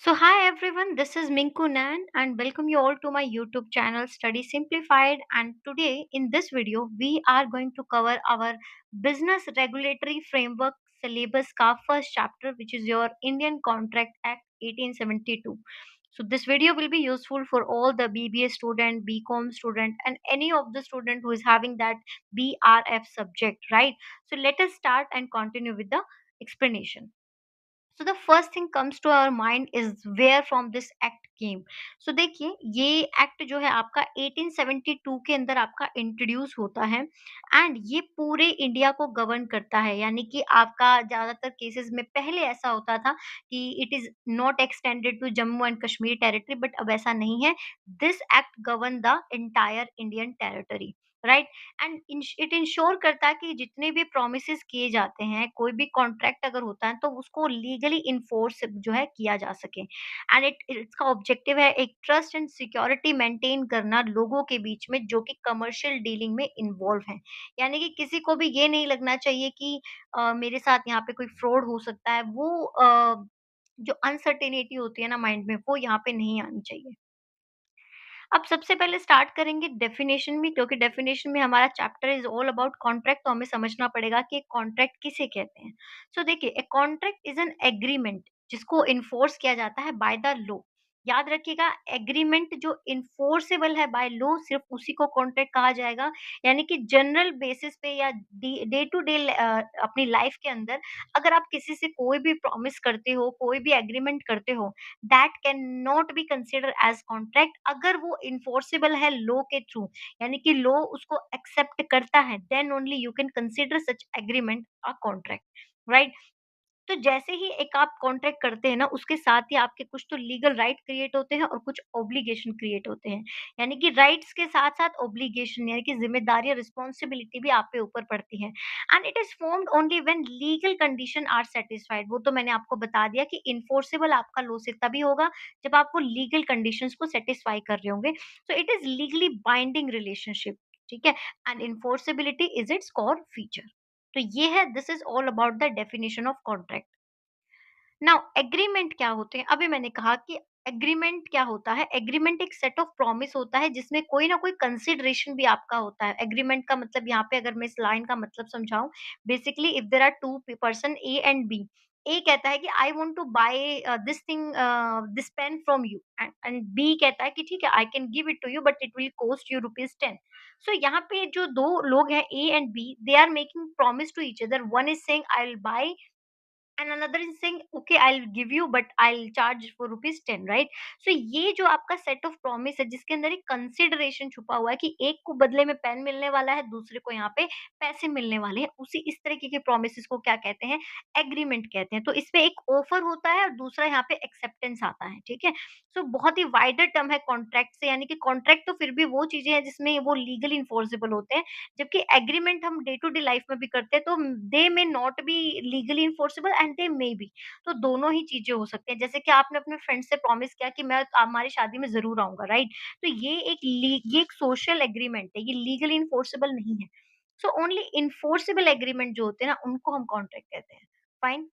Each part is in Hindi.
So hi everyone, this is Minku Nan and welcome you all to my YouTube channel Study Simplified, and today in this video we are going to cover our business regulatory framework syllabus ka first chapter, which is your Indian Contract Act 1872. So this video will be useful for all the BBA student, BCom student and any of the student who is having that BRF subject, right? So let us start and continue with the explanation. So the first thing comes to our mind is where from this act came. So देखिए ये एक्ट जो है आपका 1872 के अंदर आपका इंट्रोड्यूस होता है एंड ये पूरे इंडिया को गवर्न करता है, यानी कि आपका ज्यादातर केसेस में पहले ऐसा होता था कि it is not extended to Jammu and Kashmir territory, but अब ऐसा नहीं है. This act govern the entire Indian territory, right. And it ensure करता है कि जितने भी प्रोमिस किए जाते हैं, कोई भी कॉन्ट्रैक्ट अगर होता है तो उसको लीगली इन्फोर्स जो है किया जा सके. एंड इसका ऑब्जेक्टिव है एक ट्रस्ट एंड सिक्योरिटी मेंटेन करना लोगों के बीच में जो कि कमर्शियल डीलिंग में इन्वॉल्व है. यानी कि किसी को भी ये नहीं लगना चाहिए कि मेरे साथ यहाँ पे कोई फ्रॉड हो सकता है. वो जो अनसर्टेनिटी होती है ना माइंड में, वो यहाँ पे नहीं आनी चाहिए. अब सबसे पहले स्टार्ट करेंगे डेफिनेशन में, क्योंकि डेफिनेशन में हमारा chapter is all about contract, तो हमें समझना पड़ेगा कि कॉन्ट्रैक्ट किसे कहते हैं. सो देखिए, ए कॉन्ट्रैक्ट इज एन एग्रीमेंट जिसको इन्फोर्स किया जाता है बाय द लॉ. याद रखिएगा, एग्रीमेंट जो इन्फोर्सेबल है बाय लॉ सिर्फ उसी को कॉन्ट्रैक्ट कहा जाएगा. यानी कि जनरल बेसिस पे या डे टू डे अपनी लाइफ के अंदर अगर आप किसी से कोई भी प्रॉमिस करते हो, कोई भी एग्रीमेंट करते हो, that can not be consider as contract अगर वो इन्फोर्सेबल है लॉ के थ्रू. यानी कि लॉ उसको एक्सेप्ट करता है, then only you can consider such agreement a contract, right. तो जैसे ही एक आप कॉन्ट्रैक्ट करते हैं ना, उसके साथ ही आपके कुछ तो लीगल राइट क्रिएट होते हैं और कुछ ऑब्लिगेशन क्रिएट होते हैं. यानी कि राइट्स के साथ साथ ऑब्लिगेशन यानी कि जिम्मेदारी और रिस्पॉन्सिबिलिटी भी आप पे ऊपर पड़ती है. And it is formed only when legal condition are satisfied. वो तो मैंने आपको बता दिया कि इन्फोर्सेबल आपका लॉ से तभी होगा जब आप वो लीगल कंडीशंस को सेटिस्फाई कर रहे होंगे. So it is legally binding relationship, ठीक है. And enforceability is its core feature. तो ये है, this is all about the definition of contract. Now agreement क्या होते हैं? अभी मैंने कहा कि एग्रीमेंट क्या होता है. एग्रीमेंट एक सेट ऑफ प्रॉमिस होता है जिसमें कोई ना कोई कंसिडरेशन भी आपका होता है. एग्रीमेंट का मतलब यहाँ पे अगर मैं इस लाइन का मतलब समझाऊं, basically if there are two person A and B, A कहता है कि I want to buy this thing, this pen from you, and B कहता है कि ठीक है, I can give it to you but it will cost you ₹10. So यहाँ पे जो दो लोग हैं A and B, they are making promise to each other. One is saying I will buy and another is saying okay, I'll give you but I'll charge for ₹10, right. So ये जो आपका सेट ऑफ प्रॉमिस है जिसके अंदर एक कंसिडरेशन छुपा हुआ है कि एक को बदले में पेन मिलने वाला है, दूसरे को यहाँ पे पैसे मिलने वाले हैं, उसी इस तरीके के प्रोमिस को क्या कहते हैं? एग्रीमेंट कहते हैं. तो इसमें एक ऑफर होता है और दूसरा यहाँ पे एक्सेप्टेंस आता है, ठीक है. सो बहुत ही वाइडर टर्म है कॉन्ट्रैक्ट से. यानी कि कॉन्ट्रैक्ट तो फिर भी वो चीजें हैं जिसमें वो लीगली इन्फोर्सेबल होते हैं, जबकि एग्रीमेंट हम डे टू डे लाइफ में भी करते हैं, तो they may not be legally enforceable and they may be. तो दोनों ही चीजें हो सकती हैं. जैसे कि आपने अपने फ्रेंड से प्रॉमिस किया कि मैं हमारी शादी में जरूर आऊंगा, राइट. तो ये एक सोशल एग्रीमेंट है, ये लीगली इन्फोर्सेबल नहीं है. सो ओनली इन्फोर्सेबल एग्रीमेंट जो होते हैं ना, उनको हम कॉन्ट्रैक्ट कहते हैं. फाइन.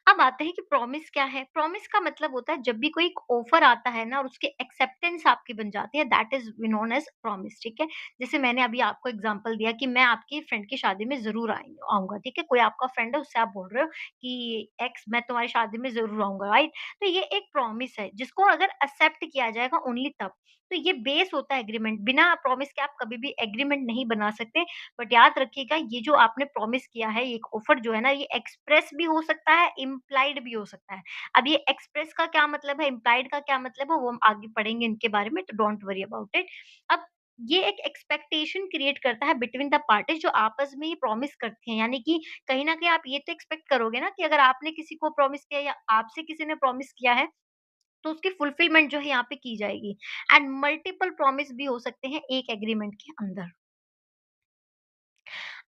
अब आते हैं कि प्रॉमिस क्या है. प्रॉमिस का मतलब होता है जब भी कोई एक ऑफर आता है ना और उसकी एक्सेप्टेंस आपकी बन जाती है, that is known as promise, ठीक है. जैसे मैंने अभी आपको एग्जांपल दिया कि मैं आपकी फ्रेंड की शादी में जरूर आऊंगा, ठीक है. कोई आपका फ्रेंड है, उससे आप बोल रहे हो कि एक्स मैं तुम्हारी शादी में जरूर आऊंगा, राइट. तो ये एक प्रॉमिस है जिसको अगर एक्सेप्ट किया जाएगा ओनली तब. तो ये बेस होता है एग्रीमेंट. बिना प्रॉमिस के आप कभी भी एग्रीमेंट नहीं बना सकते. बट याद रखिएगा, ये जो आपने प्रॉमिस किया है, ये एक ऑफर जो है ना, ये एक्सप्रेस भी हो सकता है, इम्प्लाइड भी हो सकता है. अब ये एक्सप्रेस का क्या मतलब है, इम्प्लाइड का क्या मतलब है, वो हम आगे पढ़ेंगे इनके बारे में, तो डोंट वरी अबाउट इट. अब ये एक एक्सपेक्टेशन क्रिएट करता है बिटवीन द पार्टीज जो आपस में ये प्रॉमिस करते हैं. यानी कि कहीं ना कहीं आप ये तो एक्सपेक्ट करोगे ना कि अगर आपने किसी को प्रॉमिस किया या आपसे किसी ने प्रॉमिस किया है, तो उसकी फुलफिलमेंट जो है यहाँ पे की जाएगी. एंड मल्टीपल प्रॉमिस भी हो सकते हैं एक एग्रीमेंट के अंदर.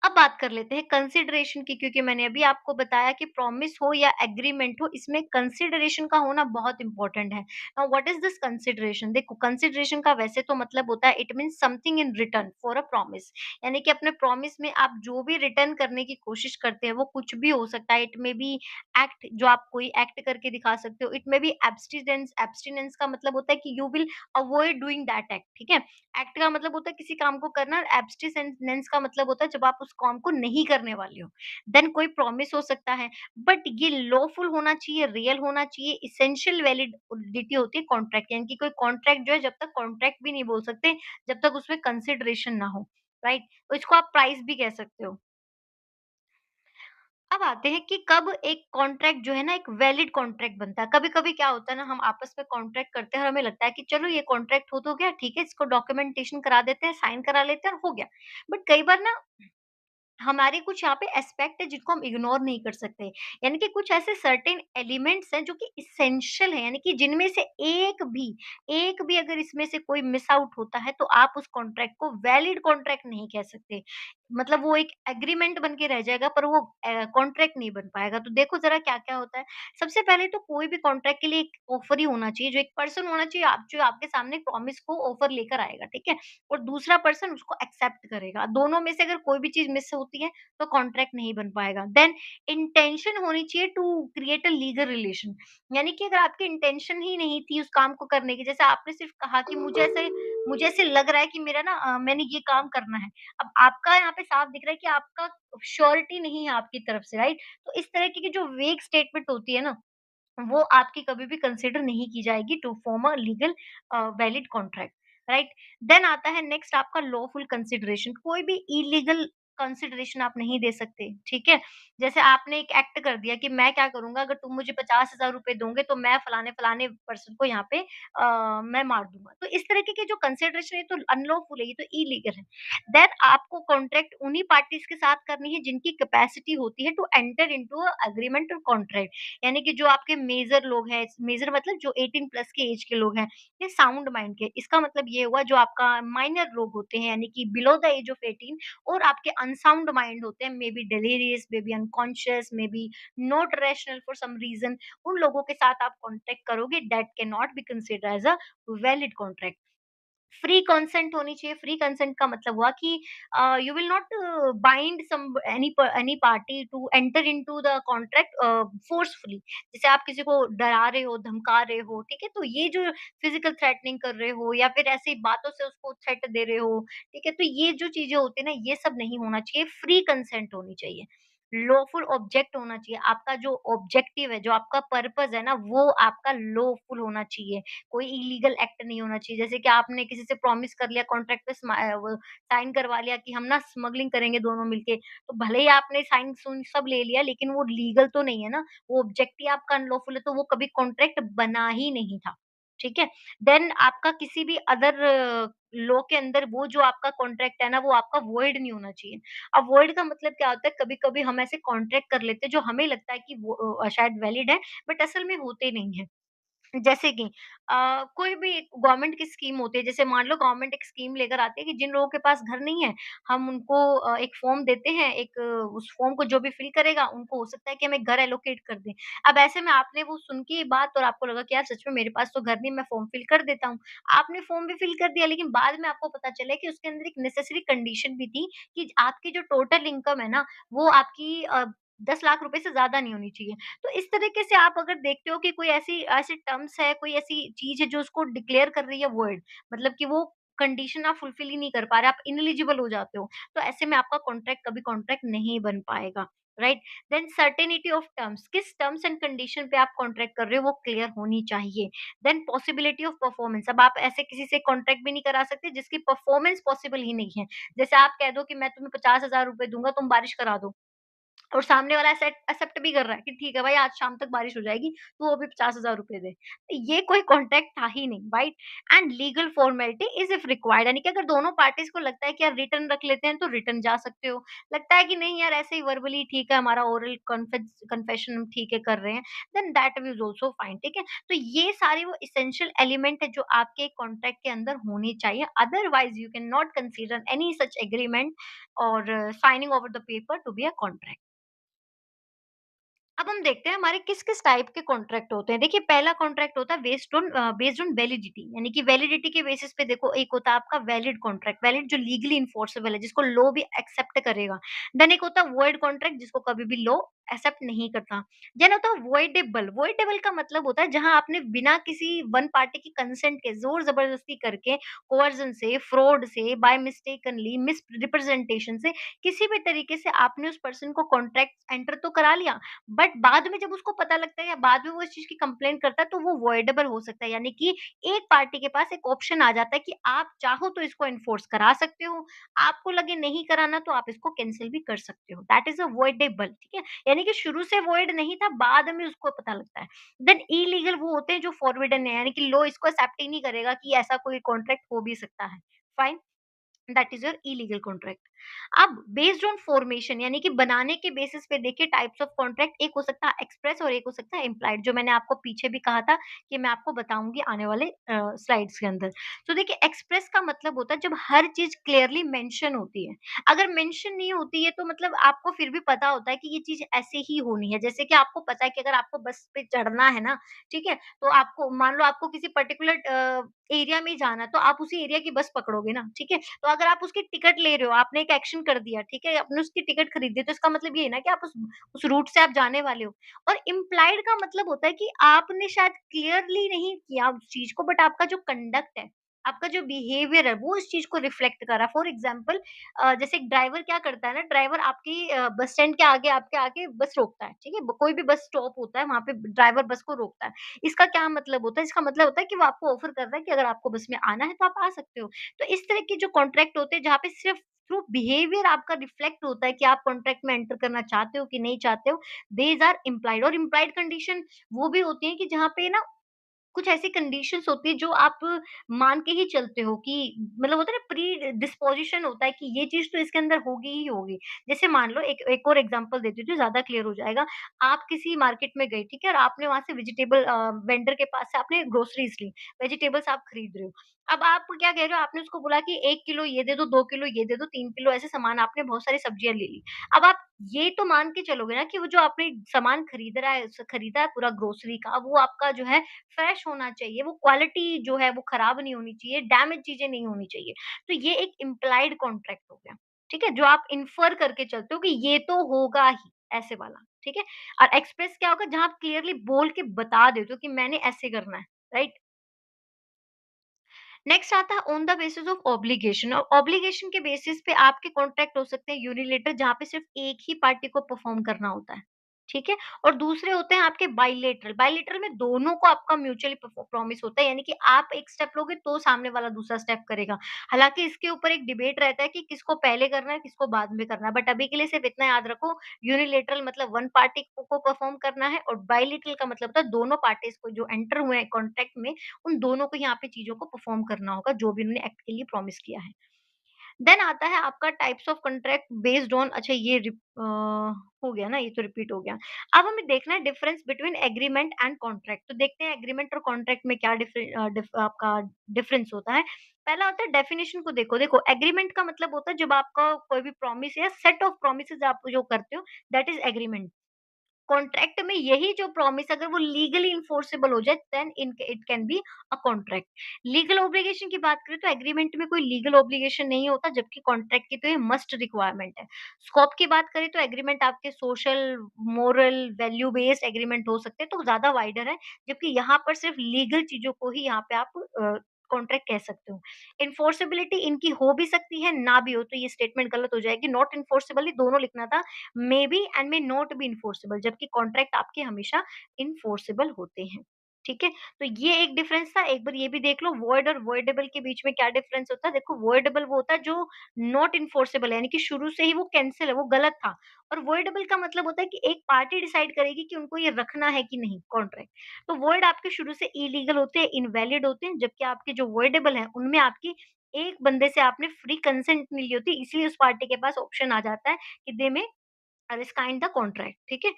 अब बात कर लेते हैं कंसिडरेशन की, क्योंकि मैंने अभी आपको बताया कि प्रॉमिस हो या एग्रीमेंट हो, इसमें कंसिडरेशन का होना बहुत इंपॉर्टेंट है। Now what is this consideration? देखो, कंसिडरेशन का वैसे तो मतलब होता है, it means something in return for a promise. यानी कि अपने प्रॉमिस में आप जो भी रिटर्न करने की कोशिश करते हैं वो कुछ भी हो सकता है। इट मे बी एक्ट, जो आप कोई एक्ट करके दिखा सकते हो। It may be abstinence. Abstinence का मतलब होता है कि you will avoid doing that act, ठीक है। एक्ट का मतलब होता है किसी काम को करना, और एब्स्टिनेंस का मतलब होता है जब आप उस काम को नहीं करने वाले हो। देन कोई प्रॉमिस हो सकता है, बट ये लॉफुल होना चाहिए, रियल होना चाहिए। इसेंशियल वैलिडिटी होती है कॉन्ट्रैक्ट, यानी कि कोई कॉन्ट्रैक्ट जो है, जब तक कॉन्ट्रैक्ट भी नहीं बोल सकते जब तक उसमें कंसिडरेशन ना हो, राइट? तो इसको आप प्राइस भी कह सकते हो। अब आते हैं कि कब एक कॉन्ट्रैक्ट जो है ना एक वैलिड कॉन्ट्रैक्ट बनता है। कभी-कभी क्या होता है ना, हम आपस में कॉन्ट्रैक्ट करते हैं और हमें लगता है कि चलो ये कॉन्ट्रैक्ट हो तो गया, ठीक है, इसको डॉक्यूमेंटेशन करा देते हैं, साइन करा लेते हैं और हो गया। बट कई बार ना हमारे कुछ यहाँ पे एस्पेक्ट है जिनको हम इग्नोर नहीं कर सकते। यानी कि कुछ ऐसे सर्टेन एलिमेंट्स हैं जो कि इसेंशियल है, यानी कि जिनमें से एक भी अगर इसमें से कोई मिस आउट होता है तो आप उस कॉन्ट्रैक्ट को वैलिड कॉन्ट्रैक्ट नहीं कह सकते। मतलब वो एक एग्रीमेंट बन के रह जाएगा, पर वो कॉन्ट्रैक्ट नहीं बन पाएगा। तो देखो जरा क्या-क्या होता है। सबसे पहले तो कोई भी कॉन्ट्रैक्ट के लिए एक ऑफर ही होना चाहिए, जो एक पर्सन होना चाहिए आप जो आपके सामने प्रॉमिस को ऑफर लेकर आएगा, ठीक है? और दूसरा पर्सन उसको एक्सेप्ट करेगा। दोनों में से अगर कोई भी चीज़ मिस होती है तो कॉन्ट्रैक्ट नहीं बन पाएगा। देन इंटेंशन होनी चाहिए to create a legal relation. यानी कि अगर आपकी इंटेंशन ही नहीं थी उस काम को करने की, जैसे आपने सिर्फ कहा कि मुझे ऐसे लग रहा है कि मेरा ना मैंने ये काम करना है। अब आपका यहाँ पे साफ दिख रहा है कि आपका श्योरिटी नहीं है आपकी तरफ से, राइट? तो इस तरह की जो वेग स्टेटमेंट होती है ना, वो आपकी कभी भी कंसिडर नहीं की जाएगी to form a legal valid contract, right? Then आता है नेक्स्ट आपका लॉफुल कंसिडरेशन। कोई भी इलीगल कंसिडरेशन आप नहीं दे सकते, ठीक है? जैसे आपने एक एक्ट कर दिया कि मैं क्या करूंगा, अगर तुम मुझे 50,000 रुपए दोगे तो मैं फलाने फलाने पर्सन को यहाँ पे मैं मार दूंगा। तो इस तरीके के जो कंसिडरेशन है तो अनलॉफुल है, ये तो इलीगल है। देन आपको कॉन्ट्रैक्ट उन्हीं पार्टीज के साथ करनी है जिनकी कैपेसिटी होती है टू एंटर इनटू अग्रीमेंट और कॉन्ट्रैक्ट। यानी कि जो आपके मेजर लोग हैं, मेजर मतलब जो 18 प्लस के एज के लोग हैं, ये साउंड माइंड के। इसका मतलब ये हुआ जो आपका माइनर लोग होते हैं, यानी कि बिलो द एज ऑफ 18, और आपके अनसाउंड माइंड होते हैं, may be delirious, may be unconscious, may be not rational for some reason. उन लोगों के साथ आप कॉन्टेक्ट करोगे, that can not be considered as a valid contract. Free consent होनी चाहिए। फ्री कंसेंट का मतलब हुआ कि you will not bind some any party to enter into the contract forcefully. जैसे आप किसी को डरा रहे हो, धमका रहे हो, ठीक है? तो ये जो फिजिकल थ्रेटनिंग कर रहे हो या फिर ऐसी बातों से उसको थ्रेट दे रहे हो, ठीक है? तो ये जो चीजें होती है ना, ये सब नहीं होना चाहिए। फ्री कंसेंट होनी चाहिए। लॉफुल ऑब्जेक्ट होना चाहिए। आपका जो ऑब्जेक्टिव है, जो आपका पर्पस है ना, वो आपका लॉफुल होना चाहिए। कोई इलीगल एक्ट नहीं होना चाहिए। जैसे कि आपने किसी से प्रॉमिस कर लिया, कॉन्ट्रैक्ट पे वो साइन करवा लिया कि हम ना स्मगलिंग करेंगे दोनों मिलके, तो भले ही आपने साइन सुन सब ले लिया, लेकिन वो लीगल तो नहीं है ना, वो ऑब्जेक्ट ही आपका अनलॉफुल है, तो वो कभी कॉन्ट्रैक्ट बना ही नहीं था, ठीक है? देन आपका किसी भी अदर लॉ के अंदर वो जो आपका कॉन्ट्रैक्ट है ना, वो आपका वॉइड नहीं होना चाहिए। अब वॉइड का मतलब क्या होता है, कभी-कभी हम ऐसे कॉन्ट्रैक्ट कर लेते हैं जो हमें लगता है कि वो शायद वैलिड है, बट असल में होते नहीं है। जैसे कि कोई भी गवर्नमेंट की स्कीम होती है, जैसे मान लो गवर्नमेंट एक स्कीम लेकर आती है कि जिन लोगों के पास घर नहीं है, हम उनको एक फॉर्म देते हैं, उस फॉर्म को जो भी फिल करेगा, उनको हो सकता है कि हम एक घर एलोकेट कर दें। अब ऐसे में आपने वो सुन के ये बात और आपको लगा कि यार सच में मेरे पास तो घर नहीं, मैं फॉर्म फिल कर देता हूँ। आपने फॉर्म भी फिल कर दिया, लेकिन बाद में आपको पता चला कि उसके अंदर एक नेसेसरी कंडीशन भी थी कि आपकी जो टोटल इनकम है ना, वो आपकी 10 लाख रुपए से ज़्यादा नहीं होनी चाहिए। तो इस तरीके से आप अगर देखते हो कि कोई ऐसी ऐसी टर्म्स है, कोई ऐसी चीज़ है जो उसको डिक्लेयर कर रही है वॉइड, मतलब कि वो कंडीशन आप फुलफिल ही नहीं कर पा रहे, आप इनएलिजिबल हो जाते हो। तो ऐसे में आपका कॉन्ट्रैक्ट कभी कॉन्ट्रैक्ट नहीं बन पाएगा, right? Then certainty of terms, किस टर्म्स एंड कंडीशन पे आप कॉन्ट्रैक्ट कर रहे हो वो क्लियर होनी चाहिए। देन पॉसिबिलिटी ऑफ परफॉर्मेंस, अब आप ऐसे किसी से कॉन्ट्रैक्ट भी नहीं करा सकते जिसकी परफॉर्मेंस पॉसिबल ही नहीं है। जैसे आप कह दो कि मैं तुम्हें 50,000 रुपए दूँगा, तुम बारिश करा दो। और सामने वाला एक्सेप्ट भी कर रहा है कि ठीक है भाई आज शाम तक बारिश हो जाएगी, तो वो भी 50,000 रुपए दे। तो ये कोई कॉन्ट्रैक्ट था ही नहीं, right? And legal formality is if required, यानी कि अगर दोनों पार्टीज़ को लगता है कि यार रिटर्न रख लेते हैं, तो रिटर्न जा सकते हो। लगता है कि नहीं यार ऐसे ही वर्बली ठीक है, हमारा ओरल कन्फेशन हम ठीक है कर रहे हैं, then that is also fine, ठीक है? तो ये सारे वो एसेंशियल एलिमेंट है जो आपके कॉन्ट्रैक्ट के अंदर होने चाहिए, otherwise you can not consider any such agreement और signing over the paper to be a contract. अब हम देखते हैं हमारे किस-किस टाइप के कॉन्ट्रैक्ट होते हैं। देखिए पहला कॉन्ट्रैक्ट होता है बेस्ड ऑन वैलिडिटी, यानी कि वैलिडिटी के बेसिस पे देखो एक होता है आपका वैलिड कॉन्ट्रैक्ट, वैलिड जो लीगली एन्फोर्सेबल है, जिसको लॉ भी एक्सेप्ट करेगा। देन एक होता है वॉइड कॉन्ट्रैक्ट जिसको कभी भी लॉ एक्सेप्ट नहीं करता। देन होता है वॉइडेबल, वॉइडेबल का मतलब होता है जहाँ आपने बिना किसी वन पार्टी की कंसेंट के ज़ोर-ज़बरदस्ती करके, कोर्जन से, फ्रॉड से, बाय मिस्टेकनली, मिसरिप्रेजेंटेशन से, किसी भी तरीके से आपने उस पर्सन को कॉन्ट्रैक्ट एंटर तो करा लिया, बट बाद में जब उसको पता लगता है या बाद में वो इस चीज़ की कंप्लेंट करता है, तो वो वॉइडेबल हो सकता है। यानी कि एक पार्टी के पास एक ऑप्शन आ जाता है कि आप चाहो तो इसको एनफोर्स करा सकते हो, आपको लगे नहीं कराना तो आप इसको कैंसल भी कर सकते हो। दैट इज़ अ वॉइडेबल, ठीक है? यानी कि शुरू से वॉइड नहीं था, बाद में उसको पता लगता है। देन इलीगल वो होते हैं जो फॉरबिडन है, यानी कि लॉ इसको एक्सेप्ट ही नहीं करेगा कि ऐसा कोई कॉन्ट्रैक्ट हो भी सकता है। Fine? That is your illegal contract. अब बेस्ड ऑन फॉर्मेशन, यानी कि बनाने के बेसिस पे देखिए टाइप्स ऑफ कॉन्ट्रैक्ट, एक हो सकता है एक्सप्रेस और एक हो सकता है इम्प्लाइड, जो मैंने आपको पीछे भी कहा था कि मैं आपको बताऊंगी आने वाले स्लाइड्स के अंदर। तो देखिए एक्सप्रेस का मतलब होता है जब हर चीज क्लियरली मेंशन होती है। अगर मेंशन नहीं होती है तो मतलब आपको फिर भी पता होता है कि ये चीज ऐसे ही होनी है। जैसे कि आपको पता है कि अगर आपको बस पे चढ़ना है ना, ठीक है, तो आपको मान लो आपको किसी पर्टिकुलर एरिया में जाना है, तो आप उसी एरिया की बस पकड़ोगे ना, ठीक है? तो अगर आप उसकी टिकट ले रहे हो, आपने एक एक्शन कर दिया, ठीक है? आपने उसकी टिकट खरीद ली, तो इसका मतलब ये है ना कि आप उस रूट से आप जाने वाले हो। और इम्प्लाइड का मतलब होता है कि आपने शायद क्लियरली नहीं किया उस चीज़ को, बट आपका जो कंडक्ट है, आपका जो बिहेवियर है, वो इस चीज़ को रिफ्लेक्ट कर रहा है। फॉर एग्जाम्पल जैसे एक ड्राइवर क्या करता है ना, ड्राइवर आपकी बस स्टैंड के आगे आपके आके बस रोकता है, ठीक है? कोई भी बस स्टॉप होता है, वहाँ पे ड्राइवर बस को रोकता है। इसका क्या मतलब होता है? इसका मतलब होता है कि वो आपको ऑफर कर रहा है कि अगर आपको बस में आना है तो आप आ सकते हो। तो इस तरह के जो कॉन्ट्रैक्ट होते हैं जहाँ पे सिर्फ थ्रू बिहेवियर आपका रिफ्लेक्ट होता है कि आप कॉन्ट्रैक्ट में एंटर करना चाहते हो कि नहीं चाहते हो, देज आर इम्प्लाइड। और इम्प्लाइड कंडीशन वो भी होती है कि जहाँ पे ना कुछ ऐसी कंडीशंस होती है जो आप मान के ही चलते हो कि मतलब होता है ना, प्री डिस्पोजिशन होता है कि ये चीज़ तो इसके अंदर होगी ही होगी। जैसे मान लो एक एक और एग्ज़ाम्पल देती हूँ जो ज़्यादा क्लियर हो जाएगा। आप किसी मार्केट में गए, ठीक है? और आपने वहाँ से वेजिटेबल वेंडर के पास से आपने ग्रोसरीज़ ली, वेजिटेबल्स आप खरीद रहे हो। अब आप क्या कह रहे हो, आपने उसको बोला कि 1 किलो ये दे दो, 2 किलो ये दे दो, 3 किलो ऐसे सामान आपने बहुत सारी सब्जियाँ ले ली। अब आप ये तो मान के चलोगे ना कि वो जो आपने सामान खरीदा है पूरा ग्रोसरी का, वो आपका जो है फ्रेश होना चाहिए, वो क्वालिटी जो है वो खराब नहीं होनी चाहिए, डैमेज चीज़ें नहीं होनी चाहिए। तो ये एक इम्प्लाइड कॉन्ट्रैक्ट हो गया, ठीक है? जो आप इन्फर करके चलते हो कि ये तो होगा ही, ऐसे वाला, ठीक है? और एक्सप्रेस क्या होगा, जहाँ आप क्लियरली बोल के बता देते हो कि मैंने ऐसे करना है, राइट? नेक्स्ट आता है on the basis of obligation. और ऑब्लिगेशन के बेसिस पे आपके कॉन्ट्रैक्ट हो सकते हैं यूनिलेटर, जहाँ पे सिर्फ एक ही पार्टी को परफॉर्म करना होता है, ठीक है? और दूसरे होते हैं आपके बाइलेटरल। बाइलेटरल में दोनों को आपका म्यूचुअली प्रॉमिस होता है, यानी कि आप एक स्टेप लोगे तो सामने वाला दूसरा स्टेप करेगा। हालांकि इसके ऊपर एक डिबेट रहता है कि किसको पहले करना है, किसको बाद में करना है, बट अभी के लिए सिर्फ इतना याद रखो, यूनिलेटरल मतलब वन पार्टी को परफॉर्म करना है, और बाइलेटरल का मतलब होता है दोनों पार्टीज को जो एंटर हुए हैं कॉन्ट्रैक्ट में, उन दोनों को यहाँ पे चीज़ों को परफ़ॉर्म करना होगा, जो भी उन्होंने एक्ट के लिए प्रॉमिस किया है। देन आता है आपका types of contract based on, अच्छा ये हो गया ना, ये तो रिपीट हो गया। अब हमें देखना है difference between agreement and contract. तो देखते हैं एग्रीमेंट और कॉन्ट्रैक्ट में क्या आपका डिफरेंस होता है। पहला होता है डेफिनिशन को देखो। देखो एग्रीमेंट का मतलब होता है जब आपका कोई भी प्रॉमिस या सेट ऑफ प्रोमिसेस आप जो करते हो, दैट इज़ एग्रीमेंट। कॉन्ट्रैक्ट में यही जो प्रॉमिस अगर वो लीगली इन्फोर्सेबल हो जाए, then it can be a contract. Legal obligation की बात करें तो एग्रीमेंट में कोई लीगल ऑब्लिगेशन नहीं होता, जबकि कॉन्ट्रैक्ट की तो ये मस्ट रिक्वायरमेंट है। स्कोप की बात करें तो एग्रीमेंट आपके social, moral, value based agreement हो सकते हैं, तो ज्यादा वाइडर है। जबकि यहाँ पर सिर्फ लीगल चीजों को ही यहाँ पे आप कॉन्ट्रैक्ट कह सकते हो। इन्फोर्सेबिलिटी इनकी हो भी सकती है, ना भी हो, तो ये स्टेटमेंट गलत हो जाएगी। नॉट इन्फोर्सेबल दोनों लिखना था, may be and may not B enforceable, जबकि कॉन्ट्रैक्ट आपके हमेशा इन्फोर्सेबल होते हैं। ठीक है? तो ये एक डिफरेंस था, एक बार ये भी देख लो वॉइड और वॉइडेबल के बीच में क्या डिफरेंस होता है। देखो वॉइडेबल वो होता है जो नॉट एन्फोर्सेबल है, यानी कि शुरू से ही वो कैंसल है, वो गलत था। और वॉइडेबल का मतलब होता है कि एक पार्टी डिसाइड करेगी कि उनको ये रखना है कि नहीं कॉन्ट्रैक्ट। तो वॉइड आपके शुरू से इलीगल होते हैं, इनवैलिड होते हैं, जबकि आपके जो वॉइडेबल हैं, उनमें आपकी एक बंदे से आपने फ्री कंसेंट नहीं ली होती, इसलिए उस पार्टी के पास ऑप्शन आ जाता है कि दे में रिस्काइंड द कॉन्ट्रैक्ट, ठीक है?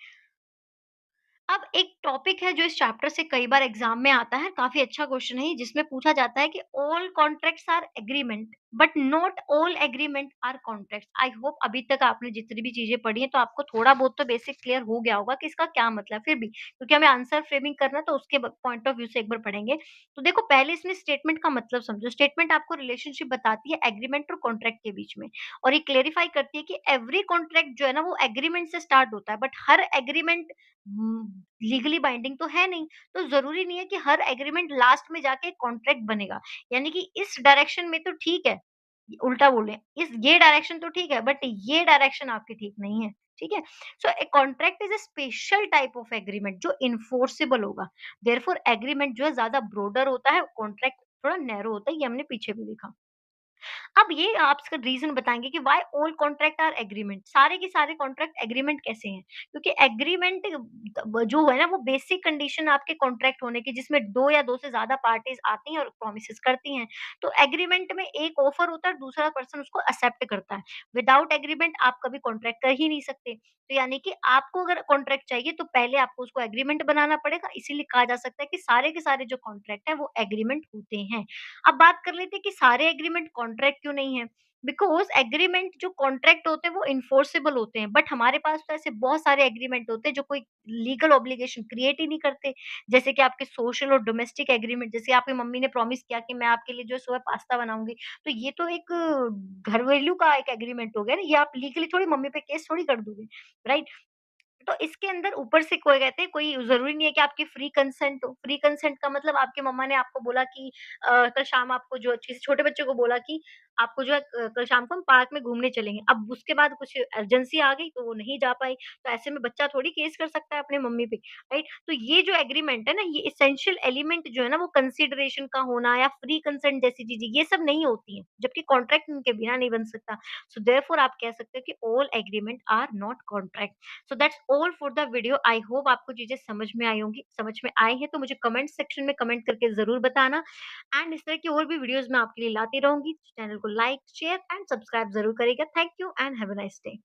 अब एक टॉपिक है जो इस चैप्टर से कई बार एग्जाम में आता है, काफी अच्छा क्वेश्चन है ये, जिसमें पूछा जाता है कि all contracts are agreement but not all agreement are contracts. I hope अभी तक आपने जितनी भी चीजें पढ़ी हैं तो आपको थोड़ा बहुत तो बेसिक क्लियर हो गया होगा कि इसका क्या मतलब है। फिर भी क्योंकि हमें आंसर फ्रेमिंग करना है तो उसके पॉइंट ऑफ व्यू से एक बार पढ़ेंगे। तो देखो पहले इसमें स्टेटमेंट का मतलब समझो। स्टेटमेंट आपको रिलेशनशिप बताती है एग्रीमेंट और कॉन्ट्रैक्ट के बीच में, और ये क्लेरिफाई करती है कि एवरी कॉन्ट्रैक्ट जो है ना वो एग्रीमेंट से स्टार्ट होता है, but her agreement legally binding तो है नहीं। तो जरूरी नहीं है कि हर एग्रीमेंट लास्ट में जाके कॉन्ट्रैक्ट बनेगा। यानी कि इस डायरेक्शन में तो ठीक है, उल्टा बोले इस ये डायरेक्शन तो ठीक है, बट ये डायरेक्शन आपकी ठीक नहीं है। ठीक है? So a contract is a special type of agreement जो इन्फोर्सेबल होगा। देयरफॉर एग्रीमेंट जो है ज्यादा ब्रॉडर होता है, कॉन्ट्रैक्ट थोड़ा नैरो होता है, ये हमने पीछे भी देखा। अब ये आप इसका रीज़न बताएँगे कि why all contract are agreement, सारे के सारे कॉन्ट्रैक्ट एग्रीमेंट कैसे हैं? क्योंकि एग्रीमेंट जो है ना वो बेसिक कंडीशन आपके कॉन्ट्रैक्ट होने की, जिसमें 2 या 2 से ज़्यादा पार्टीज़ आती हैं और प्रॉमिसेस करती हैं। तो एग्रीमेंट में एक ऑफर होता है, दूसरा पर्सन उसको एक्सेप्ट करता है। विदाउट एग्रीमेंट आप कभी कॉन्ट्रैक्ट कर ही नहीं सकते। तो यानी कि आपको अगर कॉन्ट्रैक्ट चाहिए तो पहले आपको उसको एग्रीमेंट बनाना पड़ेगा, इसीलिए कहा जा सकता है कि सारे के सारे जो कॉन्ट्रैक्ट हैं वो एग्रीमेंट होते हैं। अब बात कर लेते हैं कि सारे एग्रीमेंट कॉन्ट्रैक्ट क्यों नहीं है? बिकॉज़ एग्रीमेंट जो कॉन्ट्रैक्ट होते हैं वो एन्फोर्सेबल होते हैं, बट हमारे पास तो ऐसे बहुत सारे एग्रीमेंट होते हैं जो कोई लीगल ऑब्लिगेशन क्रिएट ही नहीं करते। जैसे कि आपके सोशल और डोमेस्टिक एग्रीमेंट, जैसे आपकी मम्मी ने प्रॉमिस किया कि मैं आपके लिए जो है सुबह पास्ता बनाऊँगी, तो ये तो एक घरेलू का एक एग्रीमेंट हो गया ना, ये आप लीगली थोड़ी मम्मी पे केस थोड़ी कर दोगे, राइट? तो इसके अंदर ऊपर से कोई कहते हैं कोई ज़रूरी नहीं है कि आपकी फ्री कंसेंट हो। फ्री कंसेंट का मतलब आपकी मम्मा ने आपको बोला कि कल शाम आपको जो किसी छोटे बच्चे को बोला कि आपको जो है कल शाम को हम पार्क में घूमने चलेंगे। अब उसके बाद कुछ अर्जेंसी आ गई तो वो नहीं जा पाई। तो ऐसे में बच्चा थोड़ी केस कर सकता है अपनी मम्मी पे, राइट? तो ये जो एग्रीमेंट है ना, ये एसेंशियल एलिमेंट जो है ना वो कंसिडरेशन का होना या फ्री कंसेंट जैसी चीज़ें ये सब नहीं होती हैं। जबकि कॉन्ट्रैक्ट इनके बिना नहीं बन सकता। सो देयरफॉर आप कह सकते हो कि all agreement are not contract. So that's all for the video. I hope आपको चीजें समझ में आई होंगी। समझ में आई है तो मुझे कमेंट सेक्शन में कमेंट करके जरूर बताना। एंड इस तरह की और भी वीडियोस मैं आपके लिए लाती रहूंगी। चैनल को लाइक शेयर एंड सब्सक्राइब जरूर करेगा। Thank you and have a nice day.